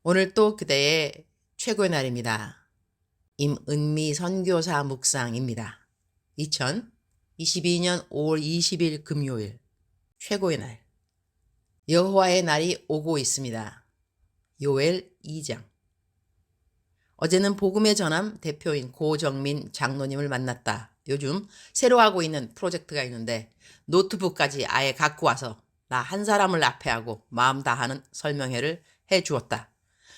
오늘 또 그대의 최고의 날입니다. 임은미 선교사 묵상입니다. 2022년 5월 20일 금요일 최고의 날. 여호와의 날이 오고 있습니다. 요엘 2장. 어제는 복음의 전함 대표인 고정민 장로님을 만났다. 요즘 새로 하고 있는 프로젝트가 있는데 노트북까지 아예 갖고 와서 나 한 사람을 앞에 하고 마음 다하는 설명회를 해 주었다.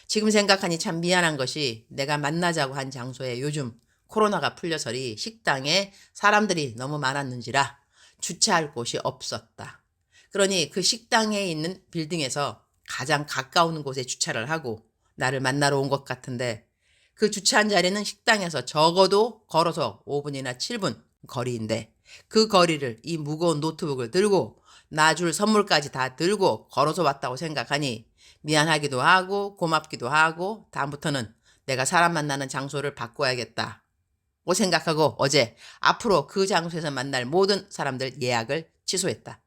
지금 생각하니 참 미안한 것이 내가 만나자고 한 장소에 요즘 코로나가 풀려서리 식당에 사람들이 너무 많았는지라 주차할 곳이 없었다. 그러니 그 식당에 있는 빌딩에서 가장 가까운 곳에 주차를 하고 나를 만나러 온 것 같은데 그 주차한 자리는 식당에서 적어도 걸어서 5분이나 7분 거리인데 그 거리를 이 무거운 노트북을 들고 나 줄 선물까지 다 들고 걸어서 왔다고 생각하니 미안하기도 하고 고맙기도 하고 다음부터는 내가 사람 만나는 장소를 바꿔야겠다고 생각하고 어제 앞으로 그 장소에서 만날 모든 사람들 예약을 취소했다.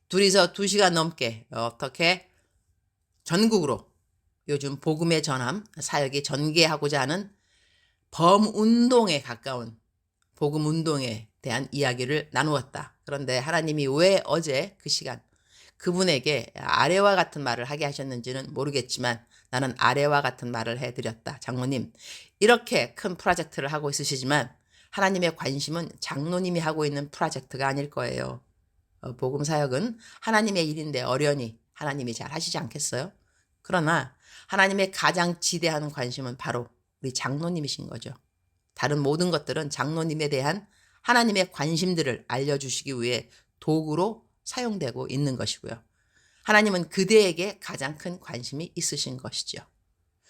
둘이서 2시간 넘게 어떻게 전국으로 요즘 복음의 전함 사역이 전개하고자 하는 범운동에 가까운 복음 운동에 대한 이야기를 나누었다. 그런데 하나님이 왜 어제 그 시간 그분에게 아래와 같은 말을 하게 하셨는지는 모르겠지만 나는 아래와 같은 말을 해드렸다. 장로님, 이렇게 큰 프로젝트를 하고 있으시지만 하나님의 관심은 장로님이 하고 있는 프로젝트가 아닐 거예요. 복음 사역은 하나님의 일인데 어련히 하나님이 잘 하시지 않겠어요? 그러나 하나님의 가장 지대한 관심은 바로 우리 장로님이신 거죠. 다른 모든 것들은 장로님에 대한 하나님의 관심들을 알려주시기 위해 도구로 사용되고 있는 것이고요. 하나님은 그대에게 가장 큰 관심이 있으신 것이죠.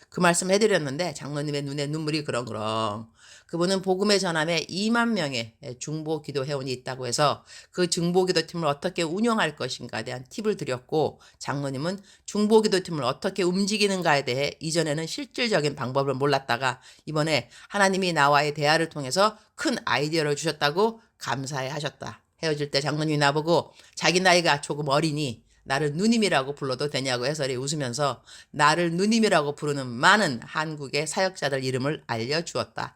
그 말씀 해드렸는데 장로님의 눈에 눈물이 그렁그렁. 그분은 복음의 전함에 2만 명의 중보 기도 회원이 있다고 해서 그 중보 기도팀을 어떻게 운영할 것인가에 대한 팁을 드렸고 장로님은 중보 기도팀을 어떻게 움직이는가에 대해 이전에는 실질적인 방법을 몰랐다가 이번에 하나님이 나와의 대화를 통해서 큰 아이디어를 주셨다고 감사해 하셨다. 헤어질 때 장로님이 나보고 자기 나이가 조금 어리니 나를 누님이라고 불러도 되냐고 해설이 웃으면서 나를 누님이라고 부르는 많은 한국의 사역자들 이름을 알려주었다.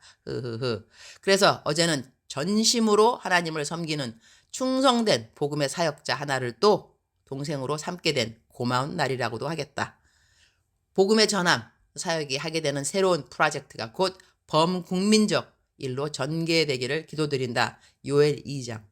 그래서 어제는 전심으로 하나님을 섬기는 충성된 복음의 사역자 하나를 또 동생으로 삼게 된 고마운 날이라고도 하겠다. 복음의 전함 사역이 하게 되는 새로운 프로젝트가 곧 범국민적 일로 전개되기를 기도드린다. 요엘 2장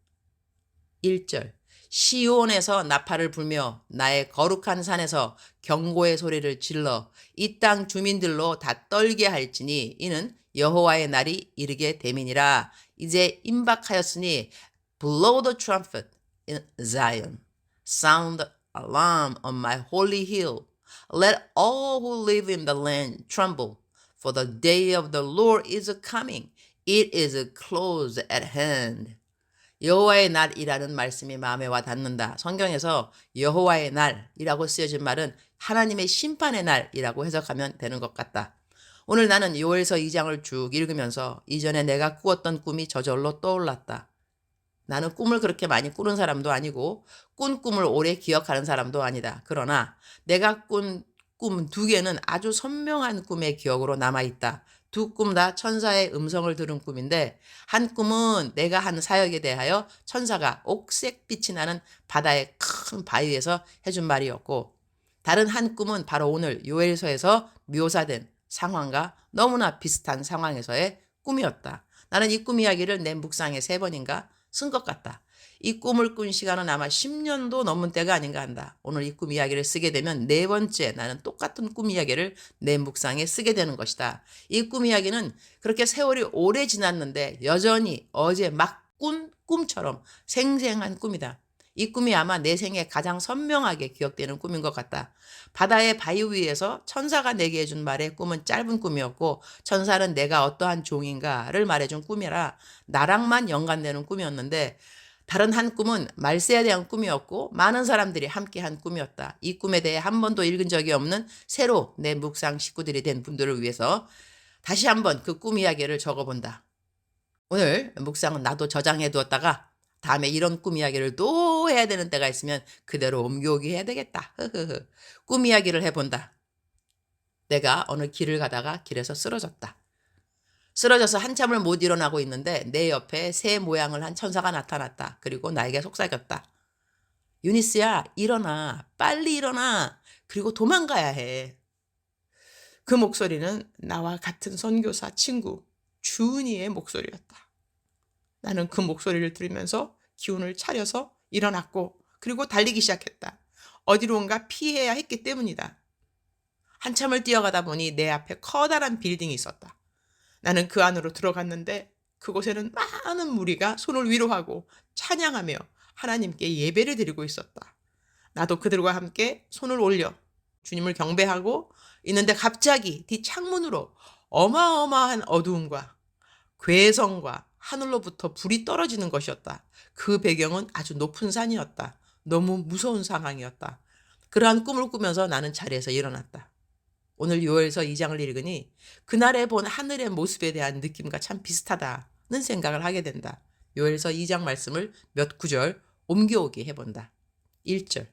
1절. 시온에서 나팔을 불며 나의 거룩한 산에서 경고의 소리를 질러 이 땅 주민들로 다 떨게 할지니 이는 여호와의 날이 이르게 됨이니라. 이제 임박하였으니 blow the trumpet in Zion, sound alarm on my holy hill. Let all who live in the land tremble, for the day of the Lord is coming. It is close at hand. 여호와의 날이라는 말씀이 마음에 와 닿는다. 성경에서 여호와의 날이라고 쓰여진 말은 하나님의 심판의 날이라고 해석하면 되는 것 같다. 오늘 나는 요엘서 2장을 쭉 읽으면서 이전에 내가 꾸었던 꿈이 저절로 떠올랐다. 나는 꿈을 그렇게 많이 꾸는 사람도 아니고 꾼 꿈을 오래 기억하는 사람도 아니다. 그러나 내가 꾼 꿈 2개는 아주 선명한 꿈의 기억으로 남아있다. 2꿈 다 천사의 음성을 들은 꿈인데 한 꿈은 내가 한 사역에 대하여 천사가 옥색빛이 나는 바다의 큰 바위에서 해준 말이었고 다른 한 꿈은 바로 오늘 요엘서에서 묘사된 상황과 너무나 비슷한 상황에서의 꿈이었다. 나는 이 꿈 이야기를 내 묵상에 3번인가 쓴 것 같다. 이 꿈을 꾼 시간은 아마 10년도 넘은 때가 아닌가 한다. 오늘 이 꿈 이야기를 쓰게 되면 4번째 나는 똑같은 꿈 이야기를 내 묵상에 쓰게 되는 것이다. 이 꿈 이야기는 그렇게 세월이 오래 지났는데 여전히 어제 막 꾼 꿈처럼 생생한 꿈이다. 이 꿈이 아마 내 생에 가장 선명하게 기억되는 꿈인 것 같다. 바다의 바위 위에서 천사가 내게 해준 말의 꿈은 짧은 꿈이었고 천사는 내가 어떠한 종인가를 말해준 꿈이라 나랑만 연관되는 꿈이었는데 다른 한 꿈은 말세에 대한 꿈이었고 많은 사람들이 함께한 꿈이었다. 이 꿈에 대해 한 번도 읽은 적이 없는 새로 내 묵상 식구들이 된 분들을 위해서 다시 한번 그 꿈 이야기를 적어본다. 오늘 묵상은 나도 저장해 두었다가 다음에 이런 꿈 이야기를 또 해야 되는 때가 있으면 그대로 옮겨오기 해야 되겠다. 꿈 이야기를 해본다. 내가 어느 길을 가다가 길에서 쓰러졌다. 쓰러져서 한참을 못 일어나고 있는데 내 옆에 새 모양을 한 천사가 나타났다. 그리고 나에게 속삭였다. 유니스야, 일어나. 빨리 일어나. 그리고 도망가야 해. 그 목소리는 나와 같은 선교사 친구 주은이의 목소리였다. 나는 그 목소리를 들으면서 기운을 차려서 일어났고 그리고 달리기 시작했다. 어디론가 피해야 했기 때문이다. 한참을 뛰어가다 보니 내 앞에 커다란 빌딩이 있었다. 나는 그 안으로 들어갔는데 그곳에는 많은 무리가 손을 위로하고 찬양하며 하나님께 예배를 드리고 있었다. 나도 그들과 함께 손을 올려 주님을 경배하고 있는데 갑자기 뒷창문으로 어마어마한 어두움과 괴성과 하늘로부터 불이 떨어지는 것이었다. 그 배경은 아주 높은 산이었다. 너무 무서운 상황이었다. 그러한 꿈을 꾸면서 나는 자리에서 일어났다. 오늘 요엘서 2장을 읽으니 그날에 본 하늘의 모습에 대한 느낌과 참 비슷하다는 생각을 하게 된다. 요엘서 2장 말씀을 몇 구절 옮겨오게 해본다. 1절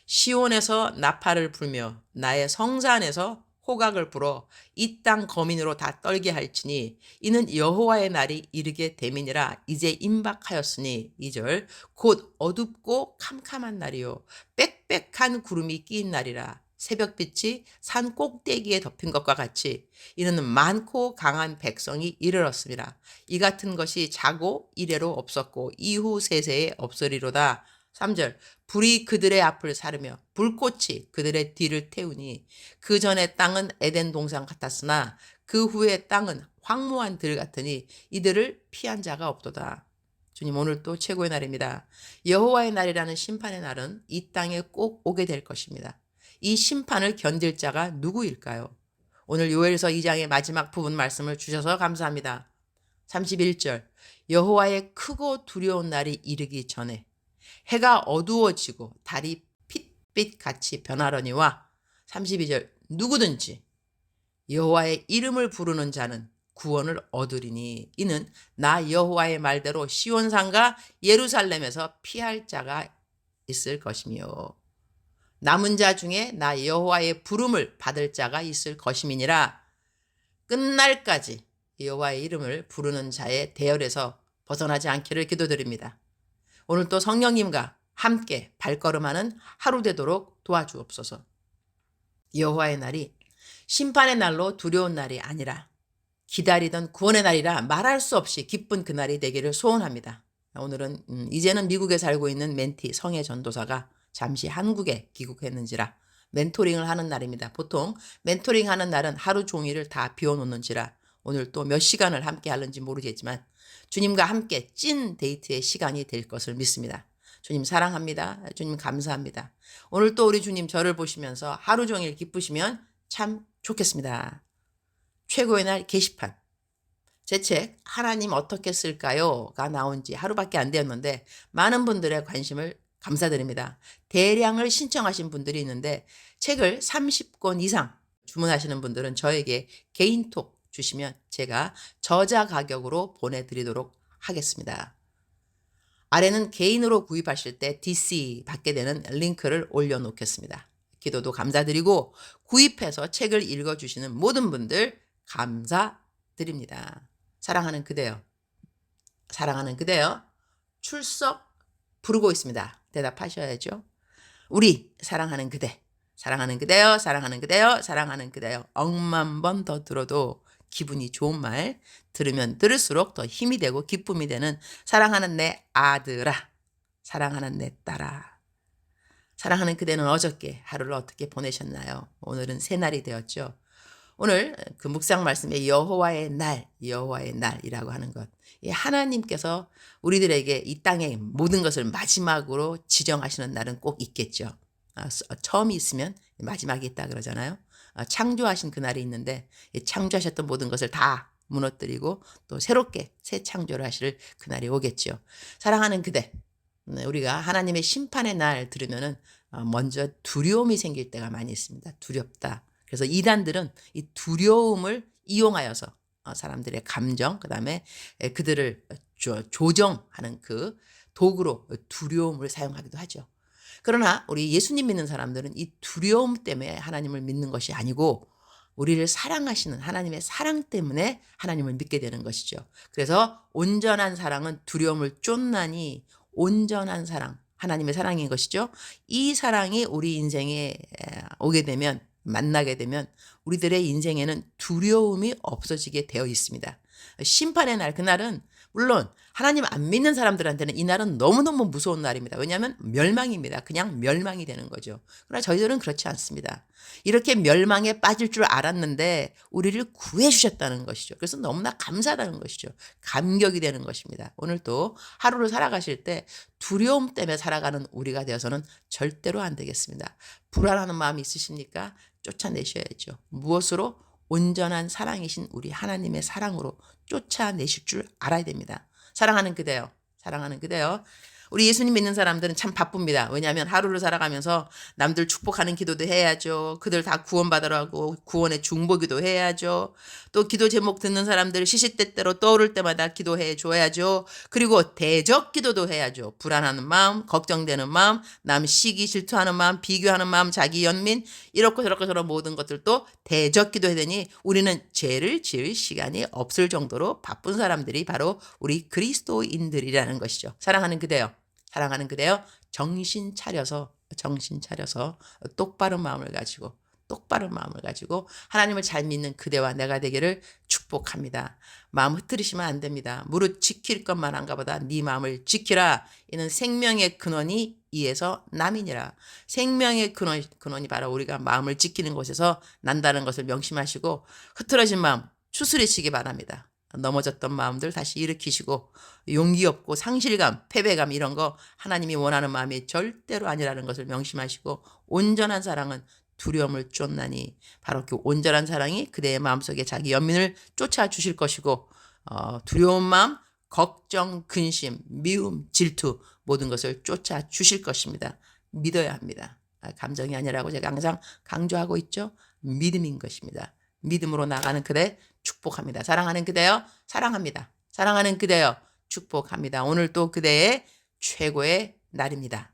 시온에서 나팔을 불며 나의 성산에서 호각을 불어 이 땅 거민으로 다 떨게 할지니 이는 여호와의 날이 이르게 됨이니라. 이제 임박하였으니 2절 곧 어둡고 캄캄한 날이요 빽빽한 구름이 끼인 날이라. 새벽빛이 산 꼭대기에 덮인 것과 같이 이는 많고 강한 백성이 이르렀습니다. 이 같은 것이 자고 이래로 없었고 이후 세세에 없으리로다. 3절 불이 그들의 앞을 사르며 불꽃이 그들의 뒤를 태우니 그 전의 땅은 에덴 동산 같았으나 그 후의 땅은 황무한 들 같으니 이들을 피한 자가 없도다. 주님, 오늘 또 최고의 날입니다. 여호와의 날이라는 심판의 날은 이 땅에 꼭 오게 될 것입니다. 이 심판을 견딜 자가 누구일까요? 오늘 요엘서 2장의 마지막 부분 말씀을 주셔서 감사합니다. 31절 여호와의 크고 두려운 날이 이르기 전에 해가 어두워지고 달이 핏빛같이 변하려니와 32절 누구든지 여호와의 이름을 부르는 자는 구원을 얻으리니 이는 나 여호와의 말대로 시온산과 예루살렘에서 피할 자가 있을 것이며 남은 자 중에 나 여호와의 부름을 받을 자가 있을 것임이니라. 끝날까지 여호와의 이름을 부르는 자의 대열에서 벗어나지 않기를 기도드립니다. 오늘 또 성령님과 함께 발걸음하는 하루 되도록 도와주옵소서. 여호와의 날이 심판의 날로 두려운 날이 아니라 기다리던 구원의 날이라 말할 수 없이 기쁜 그날이 되기를 소원합니다. 오늘은 이제는 미국에 살고 있는 멘티 성혜 전도사가 잠시 한국에 귀국했는지라 멘토링을 하는 날입니다. 보통 멘토링 하는 날은 하루 종일을 다 비워놓는지라 오늘 또 몇 시간을 함께 하는지 모르겠지만 주님과 함께 찐 데이트의 시간이 될 것을 믿습니다. 주님 사랑합니다. 주님 감사합니다. 오늘 또 우리 주님 저를 보시면서 하루 종일 기쁘시면 참 좋겠습니다. 최고의 날 게시판. 제 책 하나님 어떻게 쓸까요?가 나온 지 하루밖에 안 되었는데 많은 분들의 관심을 감사드립니다. 대량을 신청하신 분들이 있는데 책을 30권 이상 주문하시는 분들은 저에게 개인톡 주시면 제가 저자 가격으로 보내드리도록 하겠습니다. 아래는 개인으로 구입하실 때 DC 받게 되는 링크를 올려놓겠습니다. 기도도 감사드리고 구입해서 책을 읽어주시는 모든 분들 감사드립니다. 사랑하는 그대여, 사랑하는 그대여, 출석 부르고 있습니다. 대답하셔야죠. 우리 사랑하는 그대, 사랑하는 그대여, 사랑하는 그대여, 사랑하는 그대여. 억만 번 더 들어도 기분이 좋은 말, 들으면 들을수록 더 힘이 되고 기쁨이 되는 사랑하는 내 아들아, 사랑하는 내 딸아. 사랑하는 그대는 어저께 하루를 어떻게 보내셨나요? 오늘은 새날이 되었죠. 오늘 그 묵상 말씀에 여호와의 날, 여호와의 날이라고 하는 것. 하나님께서 우리들에게 이 땅의 모든 것을 마지막으로 지정하시는 날은 꼭 있겠죠. 처음이 있으면 마지막이 있다 그러잖아요. 창조하신 그날이 있는데 창조하셨던 모든 것을 다 무너뜨리고 또 새롭게 새 창조를 하실 그날이 오겠죠. 사랑하는 그대, 우리가 하나님의 심판의 날 들으면은 먼저 두려움이 생길 때가 많이 있습니다. 두렵다. 그래서 이단들은 이 두려움을 이용하여서 사람들의 감정, 그 다음에 그들을 조정하는 그 도구로 두려움을 사용하기도 하죠. 그러나 우리 예수님 믿는 사람들은 이 두려움 때문에 하나님을 믿는 것이 아니고 우리를 사랑하시는 하나님의 사랑 때문에 하나님을 믿게 되는 것이죠. 그래서 온전한 사랑은 두려움을 쫓나니 온전한 사랑, 하나님의 사랑인 것이죠. 이 사랑이 우리 인생에 오게 되면 만나게 되면 우리들의 인생에는 두려움이 없어지게 되어 있습니다. 심판의 날, 그날은 물론 하나님 안 믿는 사람들한테는 이 날은 너무너무 무서운 날입니다. 왜냐하면 멸망입니다. 그냥 멸망이 되는 거죠. 그러나 저희들은 그렇지 않습니다. 이렇게 멸망에 빠질 줄 알았는데 우리를 구해 주셨다는 것이죠. 그래서 너무나 감사하다는 것이죠. 감격이 되는 것입니다. 오늘 또 하루를 살아가실 때 두려움 때문에 살아가는 우리가 되어서는 절대로 안 되겠습니다. 불안하는 마음이 있으십니까? 쫓아내셔야죠. 무엇으로? 온전한 사랑이신 우리 하나님의 사랑으로 쫓아내실 줄 알아야 됩니다. 사랑하는 그대요. 사랑하는 그대요. 우리 예수님 믿는 사람들은 참 바쁩니다. 왜냐하면 하루를 살아가면서 남들 축복하는 기도도 해야죠. 그들 다 구원받으라고 구원의 중보기도 해야죠. 또 기도 제목 듣는 사람들 시시때때로 떠오를 때마다 기도해 줘야죠. 그리고 대적 기도도 해야죠. 불안하는 마음, 걱정되는 마음, 남 시기 질투하는 마음, 비교하는 마음, 자기 연민 이렇고 저렇고 저런 모든 것들도 대적 기도해야 되니 우리는 죄를 지을 시간이 없을 정도로 바쁜 사람들이 바로 우리 그리스도인들이라는 것이죠. 사랑하는 그대요. 사랑하는 그대요. 정신 차려서 똑바른 마음을 가지고 하나님을 잘 믿는 그대와 내가 되기를 축복합니다. 마음 흐트리시면 안 됩니다. 무릇 지킬 것만 한가 보다 네 마음을 지키라. 이는 생명의 근원이 이에서 남이니라. 생명의 근원이 바로 우리가 마음을 지키는 곳에서 난다는 것을 명심하시고 흐트러진 마음 추스리시기 바랍니다. 넘어졌던 마음들 다시 일으키시고 용기 없고 상실감, 패배감 이런 거 하나님이 원하는 마음이 절대로 아니라는 것을 명심하시고 온전한 사랑은 두려움을 쫓나니 바로 그 온전한 사랑이 그대의 마음속에 자기 연민을 쫓아주실 것이고 두려운 마음, 걱정, 근심, 미움, 질투 모든 것을 쫓아주실 것입니다. 믿어야 합니다. 감정이 아니라고 제가 항상 강조하고 있죠. 믿음인 것입니다. 믿음으로 나가는 그대 축복합니다. 사랑하는 그대요. 사랑합니다. 사랑하는 그대요. 축복합니다. 오늘 또 그대의 최고의 날입니다.